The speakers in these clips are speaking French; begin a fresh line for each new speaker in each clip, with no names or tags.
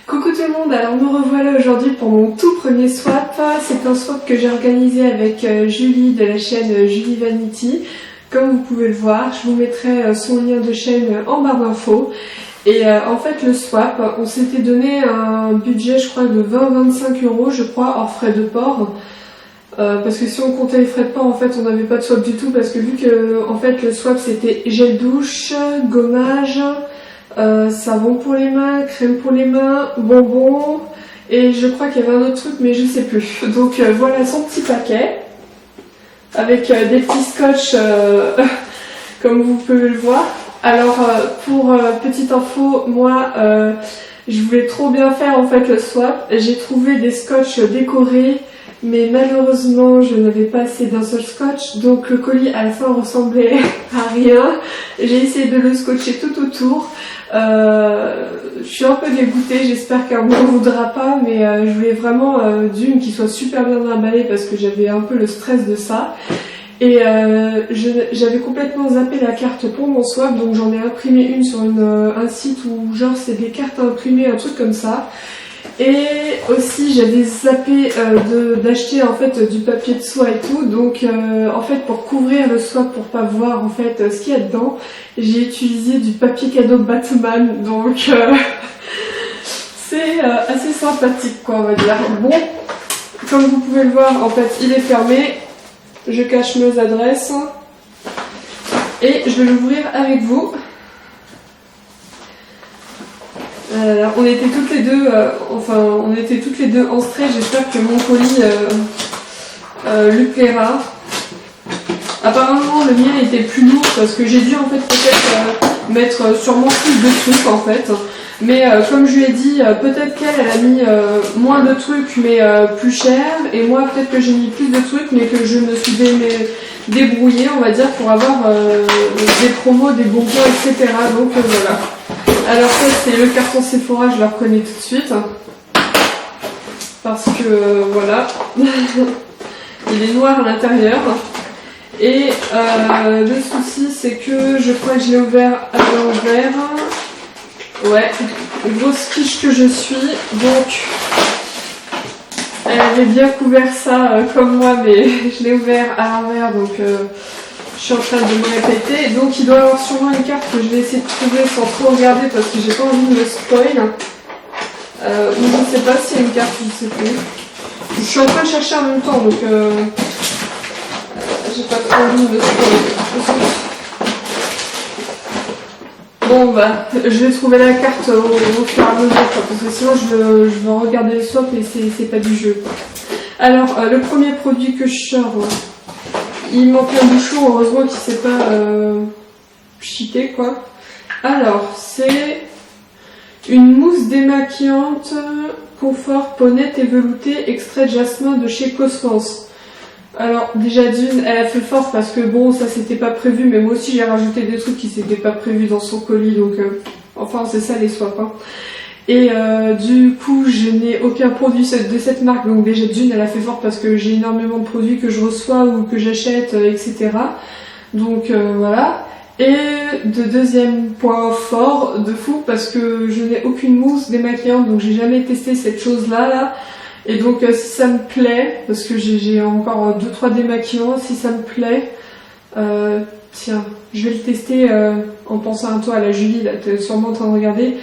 Coucou tout le monde, alors me revoilà aujourd'hui pour mon tout premier swap. C'est un swap que j'ai organisé avec Julie de la chaîne Julie Vanity. Comme vous pouvez le voir, je vous mettrai son lien de chaîne en barre d'infos. Et en fait le swap, on s'était donné un budget je crois de 20-25 € je crois hors frais de port. Parce que si on comptait les frais de port, en fait on n'avait pas de swap du tout, parce que vu que en fait le swap c'était gel douche, gommage, savon pour les mains, crème pour les mains, bonbons, et je crois qu'il y avait un autre truc mais je sais plus. Donc voilà son petit paquet avec des petits scotch comme vous pouvez le voir. Alors pour petite info, moi je voulais trop bien faire en fait le swap. J'ai trouvé des scotch décorés, mais malheureusement je n'avais pas assez d'un seul scotch, donc le colis à la fin ressemblait à rien. J'ai essayé de le scotcher tout autour. Je suis un peu dégoûtée, j'espère qu'un ne voudra pas, mais je voulais vraiment d'une qui soit super bien emballée parce que j'avais un peu le stress de ça. Et j'avais complètement zappé la carte pour mon swap, donc j'en ai imprimé une sur un site où genre c'est des cartes à imprimer, un truc comme ça. Et aussi j'avais zappé d'acheter en fait du papier de soie et tout, donc en fait pour couvrir le swap, pour pas voir en fait ce qu'il y a dedans, j'ai utilisé du papier cadeau Batman, donc c'est assez sympathique quoi, on va dire. Bon, comme vous pouvez le voir en fait il est fermé, je cache mes adresses et je vais l'ouvrir avec vous. On était toutes les deux, en stress. J'espère que mon colis lui plaira. Apparemment le mien était plus lourd parce que j'ai dû en fait peut-être mettre sûrement plus de trucs en fait. Mais comme je lui ai dit, peut-être qu'elle a mis moins de trucs mais plus cher, et moi peut-être que j'ai mis plus de trucs mais que je me suis débrouillée on va dire pour avoir des promos, des bonbons, etc. Donc voilà. Alors ça c'est le carton Sephora, je le reconnais tout de suite. Parce que voilà. Il est noir à l'intérieur. Et le souci c'est que je crois que je l'ai ouvert à l'envers. Ouais, grosse fiche que je suis, donc elle avait bien couvert ça comme moi, mais je l'ai ouvert à l'envers, donc je suis en train de me répéter. Donc il doit y avoir sûrement une carte que je vais essayer de trouver sans trop regarder parce que j'ai pas envie de me spoil. Ou je ne sais pas s'il y a une carte, je ne sais plus. Je suis en train de chercher en même temps, donc j'ai pas trop envie de me spoil. Bon bah, je vais trouver la carte au fur et à mesure, parce que sinon je vais regarder le swap et c'est pas du jeu. Alors, le premier produit que je sors, il manque un bouchon, heureusement qu'il s'est pas cheaté quoi. Alors, c'est une mousse démaquillante confort peau nette et veloutée, extrait de jasmin de chez Cosmos. Alors déjà d'une, elle a fait fort parce que bon ça c'était pas prévu, mais moi aussi j'ai rajouté des trucs qui s'étaient pas prévus dans son colis, donc enfin c'est ça les swaps hein. Et du coup je n'ai aucun produit de cette marque, donc déjà d'une elle a fait fort parce que j'ai énormément de produits que je reçois ou que j'achète etc. Donc voilà. Et de deuxième point fort de fou parce que je n'ai aucune mousse démaquillante, donc j'ai jamais testé cette chose là. Et donc si ça me plaît, parce que j'ai encore 2-3 démaquillants, si ça me plaît, tiens, je vais le tester en pensant à toi, à la Julie, là, tu es sûrement en train de regarder.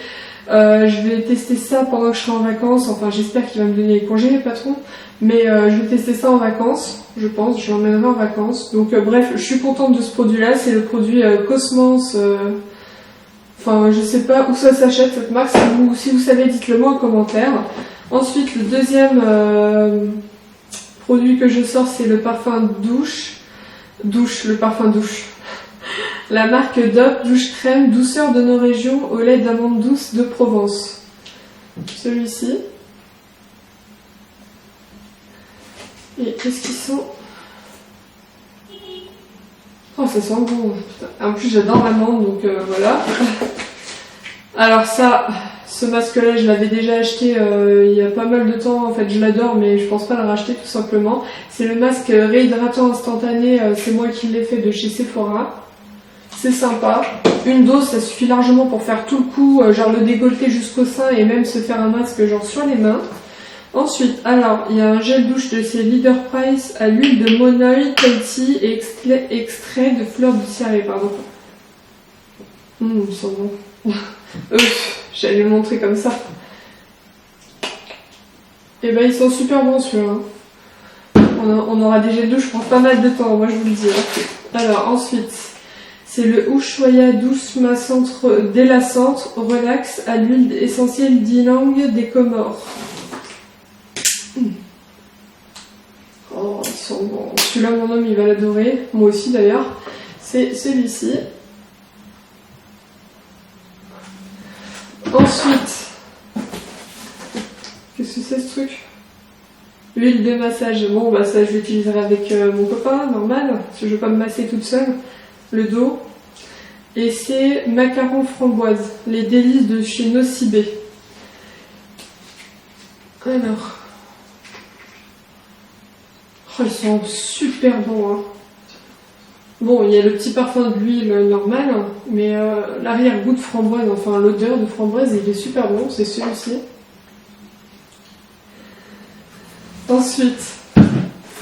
Je vais tester ça pendant que je serai en vacances, enfin j'espère qu'il va me donner les congés, le patron. Mais je vais tester ça en vacances, je pense, je l'emmènerai en vacances. Donc bref, je suis contente de ce produit-là, c'est le produit Cosmos. Enfin, je sais pas où ça s'achète cette marque, si vous savez, dites-le moi en commentaire. Ensuite, le deuxième produit que je sors, c'est le parfum le parfum douche. La marque Dove Douche Crème, douceur de nos régions au lait d'amande douce de Provence. Celui-ci. Et qu'est-ce qu'ils sont? Oh, ça sent bon. En plus, j'adore l'amande, donc voilà. Alors ça, ce masque-là, je l'avais déjà acheté il y a pas mal de temps. En fait, je l'adore, mais je pense pas le racheter tout simplement. C'est le masque réhydratant instantané. C'est moi qui l'ai fait de chez Sephora. c'est sympa. Une dose, ça suffit largement pour faire tout le coup, genre le décolleté jusqu'au sein et même se faire un masque genre sur les mains. Ensuite, alors, il y a un gel douche de chez Leader Price à l'huile de monoï, Tahiti et extrait de fleurs de cierre, pardon. Ils sont bons. J'allais le montrer comme ça. Et ben, ils sont super bons ceux-là. On aura des gels douche pour pas mal de temps, moi je vous le dis. Alors, ensuite, c'est le Ushuaïa douce massante délassante relax à l'huile essentielle d'ylang des Comores. Oh, ils sont bons. Celui-là, mon homme, il va l'adorer. Moi aussi, d'ailleurs. C'est celui-ci. Ensuite, qu'est-ce que c'est ce truc? L'huile de massage. Bon, bah ça, je l'utiliserai avec mon copain, normal. Parce que je veux pas me masser toute seule. Le dos. Et c'est macaron framboise. Les délices de chez Nocibé. Alors... Oh, ils sont super bons. Hein. Bon, il y a le petit parfum de l'huile normale, mais l'arrière-goût de framboise, enfin l'odeur de framboise, il est super bon, c'est celui-ci. Ensuite,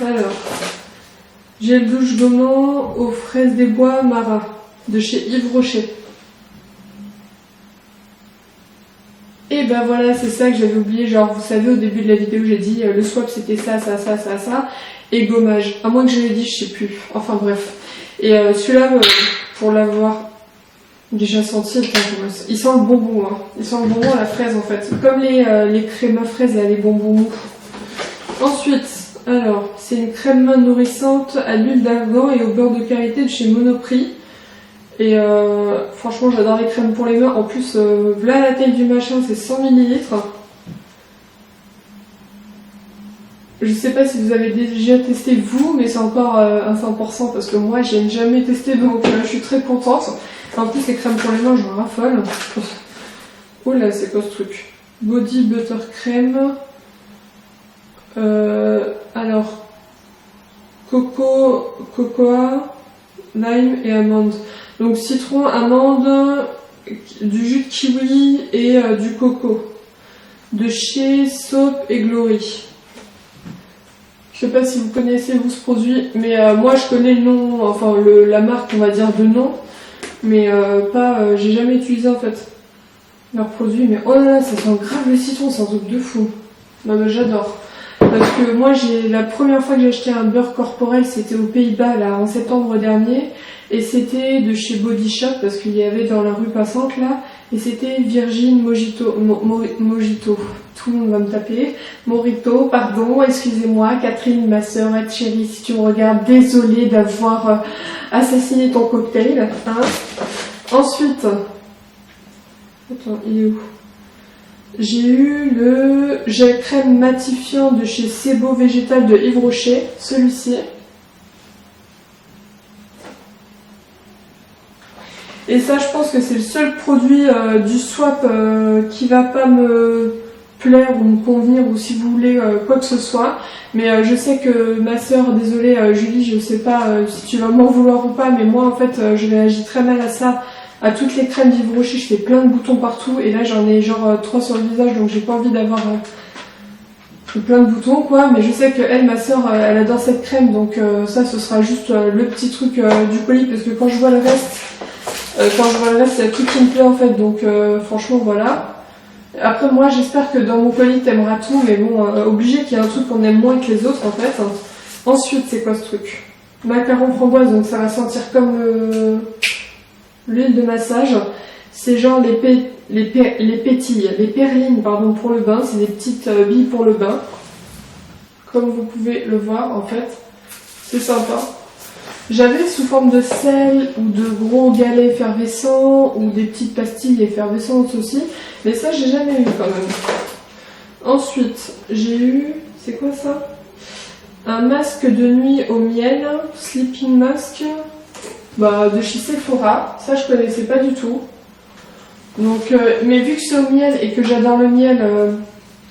alors, gel douche gommant aux fraises des bois Mara, de chez Yves Rocher. Et ben voilà, c'est ça que j'avais oublié, genre vous savez au début de la vidéo j'ai dit le swap c'était ça, et gommage. À moins que je l'ai dit, je sais plus. Enfin bref. Et celui-là, pour l'avoir déjà senti, il sent le bonbon. Hein. Il sent le bonbon à la fraise en fait. Comme les crèmes à fraises, là, les bonbons mous. Ensuite, alors, c'est une crème main nourrissante à l'huile d'argan et au beurre de karité de chez Monoprix. Et franchement, j'adore les crèmes pour les mains. En plus, là la taille du machin, c'est 100 ml. Je sais pas si vous avez déjà testé vous, mais c'est encore un 100% parce que moi j'ai jamais testé, donc je suis très contente. En plus les crèmes pour les mains, j'en raffole. Oh là, c'est quoi ce truc? Body Butter Crème. Alors, cocoa, lime et amande. Donc citron, amande, du jus de kiwi et du coco. De chez Soap et Glory. Je sais pas si vous connaissez vous ce produit, mais moi je connais le nom, enfin la marque on va dire de nom, mais pas, j'ai jamais utilisé en fait leur produit, mais oh là là, ça sent grave le citron, c'est un truc de fou. Non mais j'adore. Parce que moi la première fois que j'ai acheté un beurre corporel, c'était aux Pays-Bas là en septembre dernier, et c'était de chez Body Shop parce qu'il y avait dans la rue passante là, et c'était Virgin Mojito, Mojito. Tout le monde va me taper. Morito, pardon, excusez-moi, Catherine, ma sœur, chérie, si tu me regardes, désolée d'avoir assassiné ton cocktail. Hein. Ensuite, attends, il est où? J'ai eu le gel crème matifiant de chez Sebo Végétal de Yves Rocher, celui-ci. Et ça, je pense que c'est le seul produit du swap qui va pas me plaire ou me convenir, ou si vous voulez quoi que ce soit. Mais je sais que ma sœur, désolée Julie, je sais pas si tu vas m'en vouloir ou pas, mais moi en fait je réagis très mal à ça. À toutes les crèmes d'Yves Rocher, je fais plein de boutons partout, et là j'en ai genre 3 sur le visage, donc j'ai pas envie d'avoir plein de boutons quoi. Mais je sais que elle, ma sœur, elle adore cette crème, donc ça ce sera juste le petit truc du colis, parce que quand je vois le reste, c'est tout qui me plaît en fait, donc franchement voilà. Après moi j'espère que dans mon colis t'aimeras tout, mais bon, obligé qu'il y ait un truc qu'on aime moins que les autres en fait. Ensuite, c'est quoi ce truc? Macaron framboise, donc ça va sentir comme l'huile de massage. C'est genre les pétilles, les perlines pardon pour le bain, c'est des petites billes pour le bain. Comme vous pouvez le voir en fait, c'est sympa. J'avais sous forme de sel ou de gros galets effervescents ou des petites pastilles effervescentes aussi, mais ça j'ai jamais eu quand même. Ensuite j'ai eu, c'est quoi ça? Un masque de nuit au miel, sleeping mask, de chez Sephora. Ça je connaissais pas du tout. Donc, mais vu que c'est au miel et que j'adore le miel,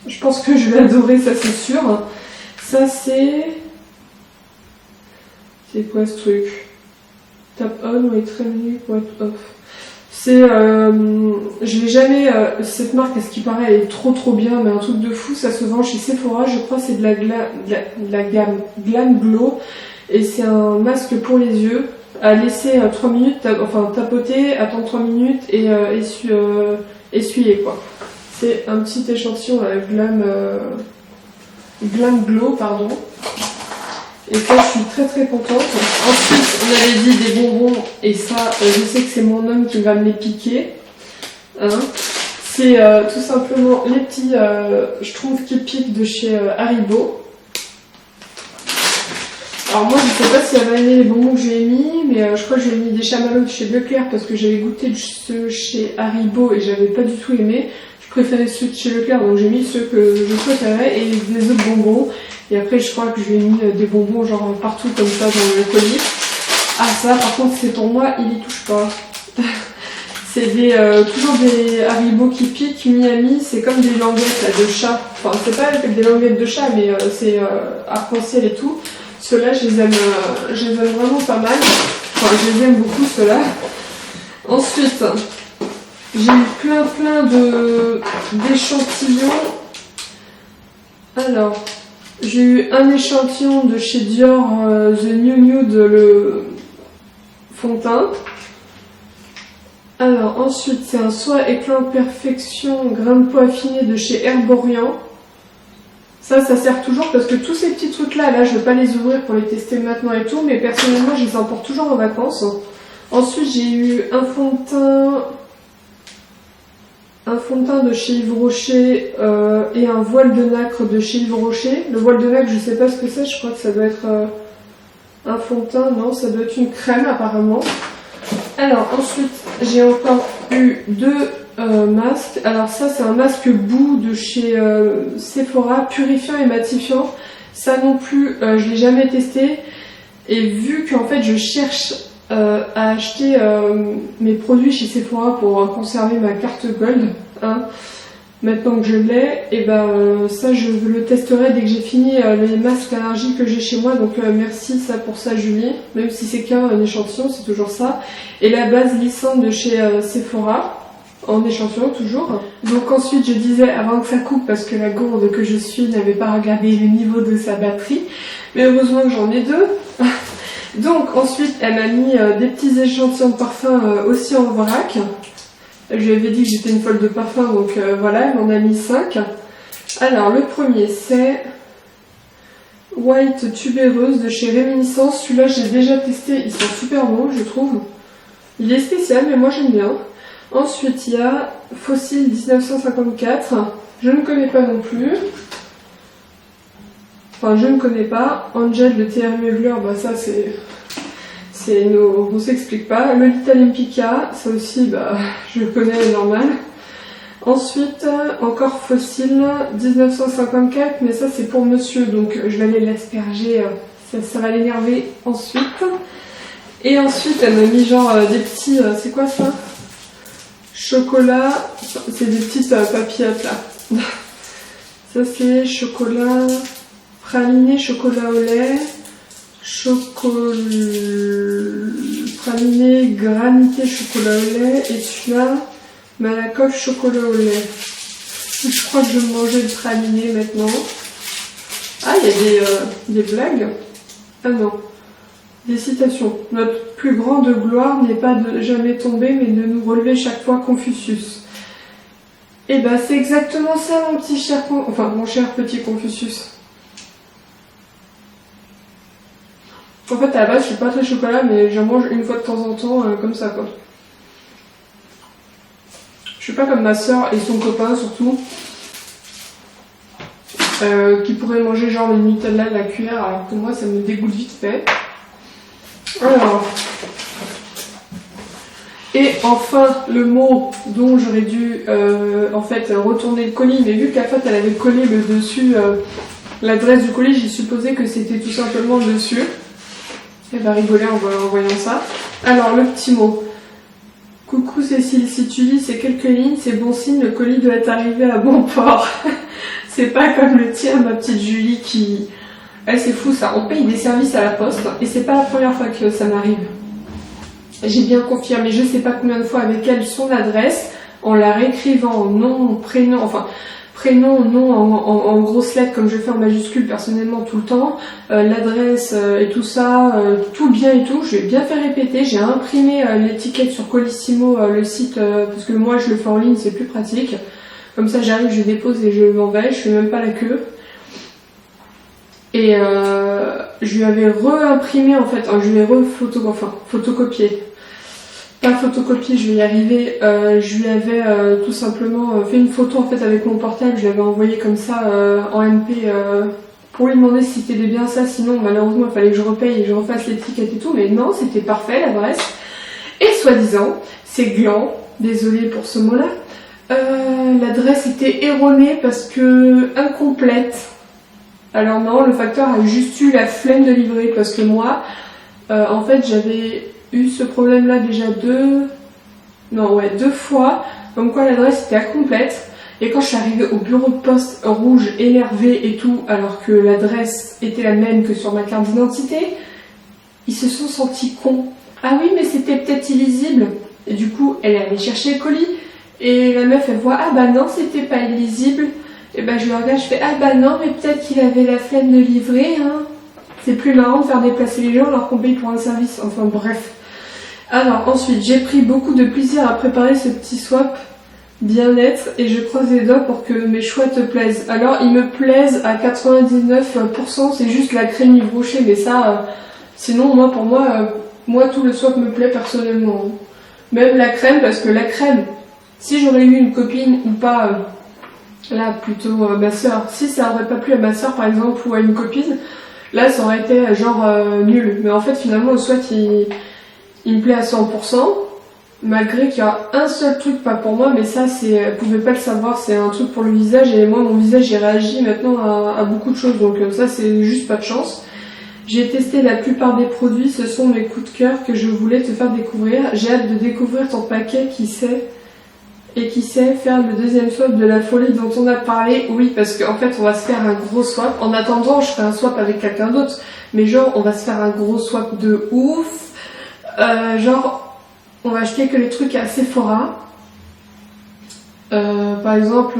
je pense que je vais adorer, ça c'est sûr. Ça c'est quoi ce truc? Tap on ou très menu pour être off. C'est, je l'ai jamais, cette marque, à ce qui paraît, elle est trop bien, mais un truc de fou, ça se vend chez Sephora, je crois, c'est de la gamme Glam Glow, et c'est un masque pour les yeux, à laisser 3 minutes, tapoter, attendre 3 minutes, et essuyer, quoi. C'est un petit échantillon à Glam Glow, pardon. Et ça, je suis très contente. Ensuite, on avait dit des bonbons, et ça, je sais que c'est mon homme qui va me les piquer. Hein, c'est tout simplement les petits, je trouve, qui piquent de chez Haribo. Alors moi, je sais pas si elle va aimer les bonbons que j'ai mis, mais je crois que j'ai mis des chamallows de chez Leclerc parce que j'avais goûté de ceux chez Haribo et j'avais pas du tout aimé. Je préférais ceux de chez Leclerc, donc j'ai mis ceux que je préférais et des autres bonbons. Et après, je crois que je lui ai mis des bonbons genre partout comme ça dans le colis. Ah ça, par contre, c'est pour moi, il y touche pas. C'est toujours des Haribo qui piquent, Miami, c'est comme des languettes là, de chat. Enfin, c'est pas des languettes de chat, mais c'est arc-en-ciel et tout. Ceux-là, je les aime vraiment pas mal. Enfin, je les aime beaucoup, ceux-là. Ensuite, j'ai eu plein d'échantillons. Alors, j'ai eu un échantillon de chez Dior, The New Nude, le fond de teint. Alors, ensuite, c'est un soie éclat perfection, grain de peau affiné de chez Herborian. Ça sert toujours parce que tous ces petits trucs-là, je ne vais pas les ouvrir pour les tester maintenant et tout, mais personnellement, je les emporte toujours en vacances. Ensuite, j'ai eu un fond de teint de chez Yves Rocher et un voile de nacre de chez Yves Rocher. Le voile de nacre, je ne sais pas ce que c'est, je crois que ça doit être un fond de teint, non, ça doit être une crème apparemment. Alors ensuite, j'ai encore eu deux masques. Alors ça, c'est un masque boue de chez Sephora, purifiant et matifiant. Ça non plus, je l'ai jamais testé. Et vu qu'en fait, je cherche à acheter mes produits chez Sephora pour conserver ma carte Gold, hein, maintenant que je l'ai, et ça, je le testerai dès que j'ai fini les masques allergiques que j'ai chez moi. Donc merci pour ça, Julie. Même si c'est qu'un échantillon, c'est toujours ça. Et la base lissante de chez Sephora. En échantillon toujours. Donc ensuite je disais avant que ça coupe parce que la gourde que je suis n'avait pas regardé le niveau de sa batterie. Mais heureusement que j'en ai deux. Donc ensuite elle m'a mis des petits échantillons de parfum aussi en vrac. Je lui avais dit que j'étais une folle de parfum donc voilà, elle m'en a mis 5. Alors le premier c'est White Tubéreuse de chez Réminiscence. Celui-là j'ai déjà testé, ils sont super bons je trouve. Il est spécial mais moi j'aime bien. Ensuite, il y a Fossil 1954. Je ne connais pas non plus. Enfin, je ne connais pas. Angel de TR Mugler, ça on s'explique pas. Lolita Lempicka, ça aussi, je connais normal. Ensuite, encore Fossil 1954, mais ça c'est pour monsieur, donc je vais aller l'asperger, ça va l'énerver ensuite. Et ensuite, elle m'a mis genre des petits, c'est quoi ça ? Chocolat, c'est des petites papillotes là. Ça c'est chocolat praliné, chocolat au lait, praliné granité, chocolat au lait, et celui-là, Malakoff, chocolat au lait. Je crois que je vais manger le praliné maintenant. Ah, il y a des blagues. Ah non. Des citations. Notre plus grande gloire n'est pas de jamais tomber, mais de nous relever chaque fois, Confucius. Et c'est exactement ça, mon cher petit Confucius. En fait, à la base, je suis pas très chocolat, mais j'en mange une fois de temps en temps, comme ça, quoi. Je suis pas comme ma soeur et son copain, surtout, qui pourraient manger genre le Nutella de la cuillère, alors que moi, ça me dégoûte vite fait. Alors, et enfin le mot dont j'aurais dû retourner le colis, mais vu qu'à fait elle avait collé le dessus, l'adresse du colis, j'ai supposé que c'était tout simplement le dessus. Elle va rigoler en voyant ça. Alors le petit mot. Coucou Cécile, si tu lis ces quelques lignes, c'est bon signe, le colis doit être arrivé à bon port. C'est pas comme le tien, ma petite Julie qui... Elle, c'est fou ça, on paye des services à la poste et c'est pas la première fois que ça m'arrive.
J'ai bien confirmé, je sais pas combien de fois avec elle, son adresse, en la réécrivant nom, prénom, enfin prénom, nom en grosses lettres comme je fais en majuscule personnellement tout le temps, l'adresse et tout ça, tout bien et tout, je vais bien faire répéter, j'ai imprimé l'étiquette sur Colissimo, le site, parce que moi je le fais en ligne, c'est plus pratique. Comme ça j'arrive, je dépose et je m'en vais, je fais même pas la queue. Et je lui avais réimprimé en fait, je lui ai photocopié. Pas photocopié, je vais y arriver. Je lui avais tout simplement fait une photo en fait avec mon portable, je l'avais envoyé comme ça en MP pour lui demander si c'était bien ça, sinon malheureusement il fallait que je repaye et que je refasse l'étiquette et tout, mais non, c'était parfait l'adresse. Et soi-disant, c'est gland, désolée pour ce mot-là, l'adresse était erronée parce que incomplète. Alors non, le facteur a juste eu la flemme de livrer parce que moi, en fait, j'avais eu ce problème-là déjà deux fois, comme quoi l'adresse était incomplète. Et quand je suis arrivée au bureau de poste rouge, énervée et tout, alors que l'adresse était la même que sur ma carte d'identité, ils se sont sentis cons. Ah oui, mais c'était peut-être illisible. Et du coup, elle est allée chercher le colis. Et la meuf, elle voit, ah bah non, c'était pas illisible. Et ben je le regarde, je fais ah bah non, mais peut-être qu'il avait la flemme de livrer, hein. C'est plus marrant de faire déplacer les gens alors qu'on paye pour un service, enfin bref. Alors ensuite, j'ai pris beaucoup de plaisir à préparer ce petit swap bien-être et je croise les doigts pour que mes choix te plaisent. Alors ils me plaisent à 99%, c'est juste la crème Yves Rocher, mais ça, sinon pour moi tout le swap me plaît personnellement. Même la crème, parce que la crème, si j'aurais eu une copine ou pas... Là, plutôt ma soeur. Si ça aurait pas plu à ma soeur, par exemple, ou à une copine, là, ça aurait été genre nul. Mais en fait, finalement, le swat, il me plaît à 100%, malgré qu'il y a un seul truc, pas pour moi, mais ça, elle pouvait pas le savoir, c'est un truc pour le visage, et moi, mon visage, il réagit maintenant à beaucoup de choses, donc ça, c'est juste pas de chance. J'ai testé la plupart des produits, ce sont mes coups de cœur que je voulais te faire découvrir. J'ai hâte de découvrir ton paquet, qui sait faire le deuxième swap de la folie dont on a parlé. Oui, parce qu'en fait on va se faire un gros swap. En attendant, je ferai un swap avec quelqu'un d'autre, mais genre on va se faire un gros swap de ouf. Genre on va acheter que les trucs à Sephora, par exemple,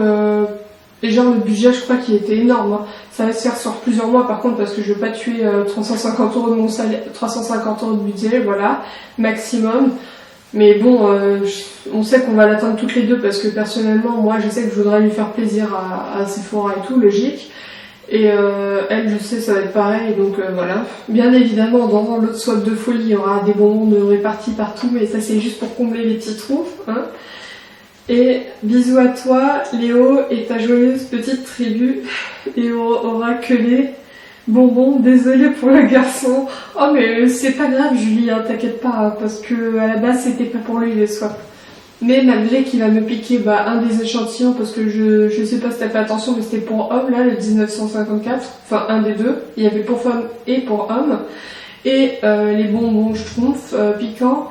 et genre le budget, je crois qu'il était énorme, hein. Ça va se faire sur plusieurs mois par contre, parce que je veux pas tuer 350 € de mon salaire, 350 € de budget, voilà, maximum. Mais bon, on sait qu'on va l'atteindre toutes les deux parce que personnellement, moi je sais que je voudrais lui faire plaisir à Sephora et tout, logique. Et elle, je sais, ça va être pareil, donc voilà. Bien évidemment, dans l'autre swap de folie, il y aura des bonbons de répartis partout, mais ça c'est juste pour combler les petits trous, hein. Et bisous à toi, Léo, et ta joyeuse petite tribu, et aura que les bonbons. Désolée pour le garçon. Oh mais c'est pas grave Julie, hein, t'inquiète pas, parce que à la base c'était pas pour lui les swaps. Mais malgré qu'il va me piquer un des échantillons, parce que je sais pas si t'as fait attention, mais c'était pour homme là, le 1954, enfin un des deux, il y avait pour femme et pour homme. Et les bonbons schtroumpfs piquants,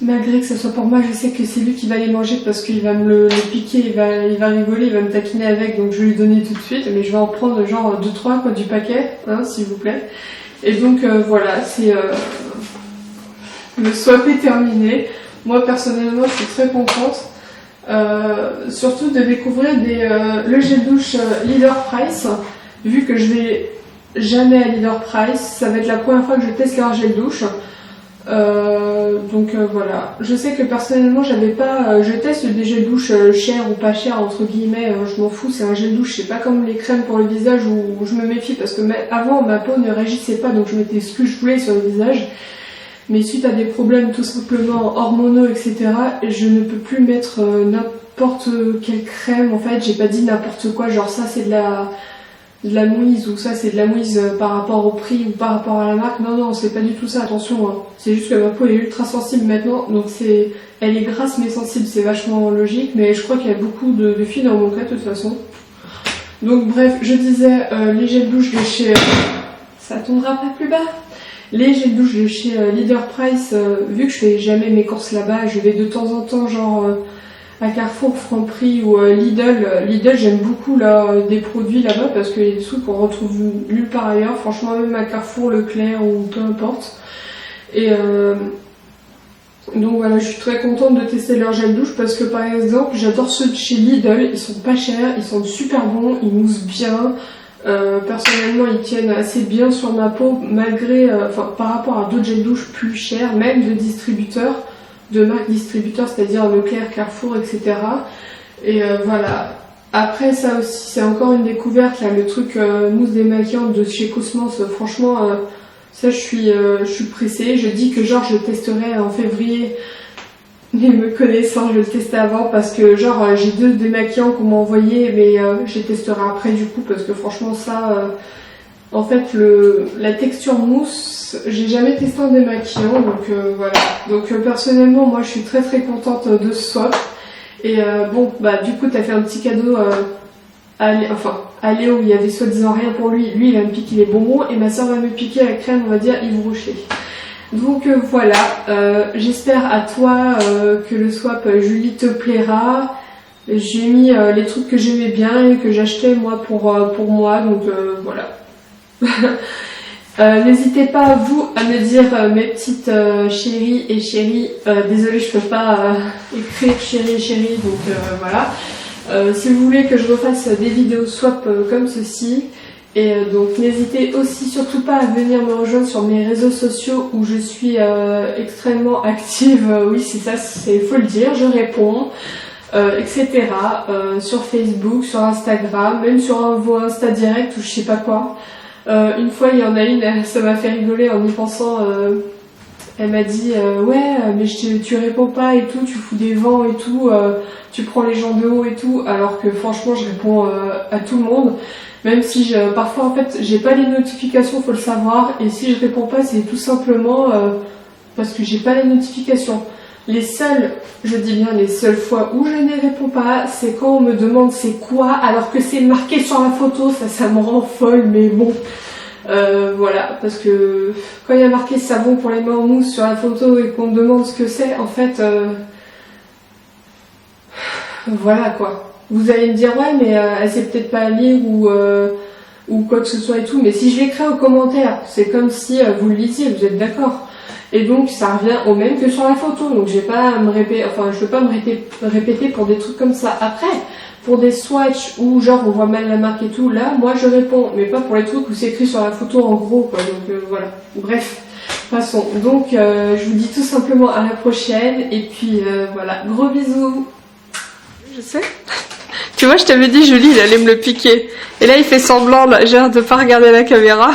malgré que ce soit pour moi, je sais que c'est lui qui va les manger parce qu'il va me le piquer, il va rigoler, il va me taquiner avec, donc je vais lui donner tout de suite, mais je vais en prendre genre 2-3 quoi, du paquet, hein, s'il vous plaît. Et donc voilà, c'est le swap est terminé. Moi personnellement je suis très contente, surtout de découvrir le gel douche Leader Price, vu que je vais jamais à Leader Price, ça va être la première fois que je teste leur gel douche. Donc voilà, je sais que personnellement j'avais pas, je teste des gels douche chers ou pas chers entre guillemets, je m'en fous, c'est un gel douche, c'est pas comme les crèmes pour le visage où je me méfie parce que avant ma peau ne réagissait pas, donc je mettais ce que je voulais sur le visage, mais suite à des problèmes tout simplement hormonaux etc, je ne peux plus mettre n'importe quelle crème, en fait j'ai pas dit n'importe quoi, genre ça c'est de la mouise ou ça c'est de la mouise par rapport au prix ou par rapport à la marque. Non, c'est pas du tout ça, attention, hein. C'est juste que ma peau est ultra sensible maintenant, donc elle est grasse mais sensible, c'est vachement logique, mais je crois qu'il y a beaucoup de filles dans mon cas de toute façon. Donc bref, je disais les gels douche de chez... ça tombera pas plus bas. Les gels douche de chez Leader Price, vu que je fais jamais mes courses là-bas, je vais de temps en temps genre... à Carrefour, Franprix ou Lidl. Lidl, j'aime beaucoup des produits là-bas parce qu'il y a des trucs qu'on retrouve nulle part ailleurs. Franchement, même à Carrefour, Leclerc ou peu importe. Et Donc voilà, je suis très contente de tester leur gel douche parce que par exemple, j'adore ceux de chez Lidl, ils sont pas chers, ils sont super bons, ils moussent bien. Personnellement, ils tiennent assez bien sur ma peau malgré, par rapport à d'autres gels douche plus chers, même de distributeurs, de marques distributeurs, c'est-à-dire Leclerc, Carrefour, etc. Et voilà. Après ça aussi, c'est encore une découverte là, le truc mousse démaquillante de chez Cosmos. Franchement, ça je suis pressée. Je dis que genre je testerai en février. Mais me connaissant, je le testais avant parce que genre j'ai 2 démaquillants qu'on m'a envoyés, mais je les testerai après du coup parce que franchement ça, en fait la texture mousse, j'ai jamais testé un démaquillant donc voilà. Donc personnellement moi je suis très très contente de ce swap. Et bon bah du coup t'as fait un petit cadeau à Léo, il y avait soi-disant rien pour lui, lui il va me piquer les bonbons et ma soeur va me piquer la crème on va dire Yves Rocher. Donc voilà, j'espère à toi que le swap Julie te plaira. J'ai mis les trucs que j'aimais bien et que j'achetais moi pour moi, donc voilà. N'hésitez pas vous à me dire mes petites chéries et chéris. Désolée je peux pas écrire chérie et chérie, donc voilà. Si vous voulez que je refasse des vidéos swap comme ceci. Et donc n'hésitez aussi surtout pas à venir me rejoindre sur mes réseaux sociaux où je suis extrêmement active, oui c'est ça, faut le dire, je réponds, etc. Sur Facebook, sur Instagram, même sur un vos Insta direct ou je sais pas quoi. Une fois il y en a une, ça m'a fait rigoler en y pensant, elle m'a dit ouais mais tu réponds pas et tout, tu fous des vents et tout, tu prends les gens de haut et tout, alors que franchement je réponds à tout le monde. Même si parfois en fait j'ai pas les notifications, faut le savoir, et si je réponds pas c'est tout simplement parce que j'ai pas les notifications. Les seules, je dis bien les seules fois où je ne réponds pas, c'est quand on me demande c'est quoi alors que c'est marqué sur la photo, ça me rend folle, mais bon. Voilà, parce que quand il y a marqué savon pour les mains en mousse sur la photo et qu'on me demande ce que c'est, en fait, voilà quoi. Vous allez me dire ouais mais elle sait peut-être pas lire ou quoi que ce soit et tout, mais si je l'écris au commentaire, c'est comme si vous le lisiez, vous êtes d'accord. Et donc ça revient au même que sur la photo, donc j'ai pas à me répéter, enfin je veux pas me répéter pour des trucs comme ça. Après, pour des swatchs où genre on voit mal la marque et tout, là moi je réponds, mais pas pour les trucs où c'est écrit sur la photo en gros quoi, donc voilà. Bref, passons. Donc je vous dis tout simplement à la prochaine, et puis voilà, gros bisous. Je sais. Tu vois, je t'avais dit, Julie, il allait me le piquer. Et là, il fait semblant, là, genre, de pas regarder la caméra.